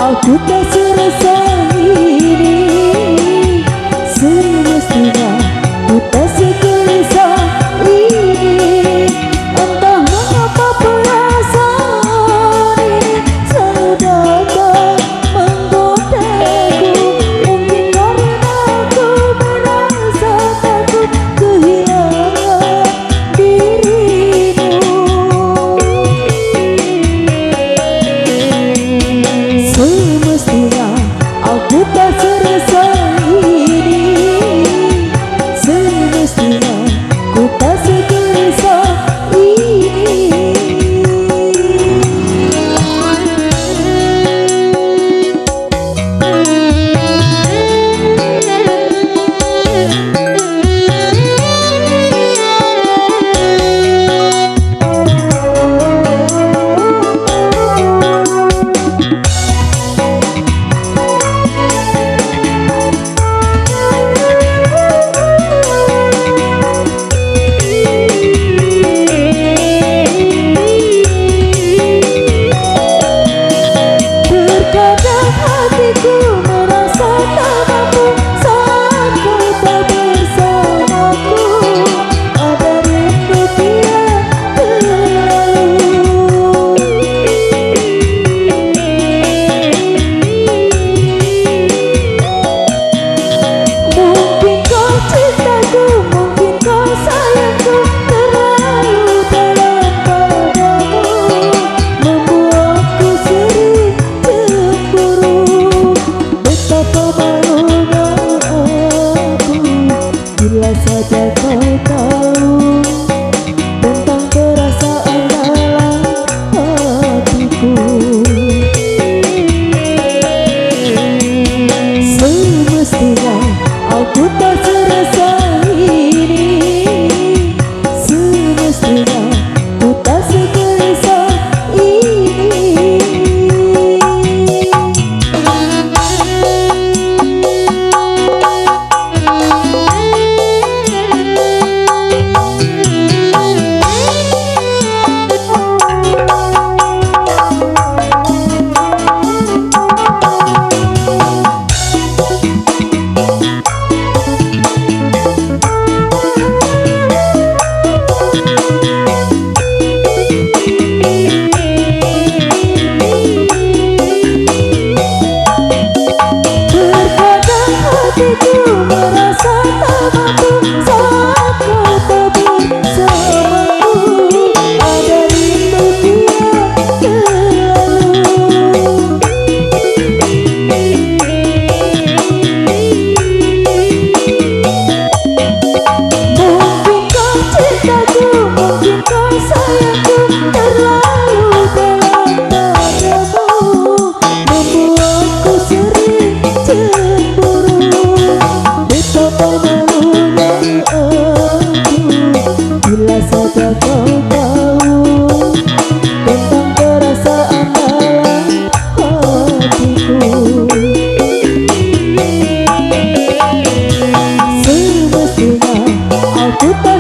Aku tak serasa ini, semestinya ku tak segelisah ini. Entah mengapa perasaan ini selalu datang menggodaku. Mungkin karena aku merasa takut kehilangan dirimu. Semestinya aku tak serasa ini, semestinya ku tak segelisah ini. Hatiku merasa tak mampu saat kau tak bersamaku. Ada rindu kian terlalu. Mungkin kau cintaku, mungkin kau sayangku terlalu dalam padamu, membuatku sering cemburu. Betapa malunya aku bila saja kau tahu tentang perasaan dalam hatiku. Semestinya aku tak serasa ini, semestinya ku tak segelisah ini. Hatiku merasa tak mampu saat kau tak bersamaku. Ada rindu kian terlalu. Mungkin kau cintaku, mungkin kau sayangku terlalu dalam padamu, membuatku sering cemburu. Betapa malunya aku bila saja kau tahu tentang perasaan dalam hatiku. Semestinya aku tak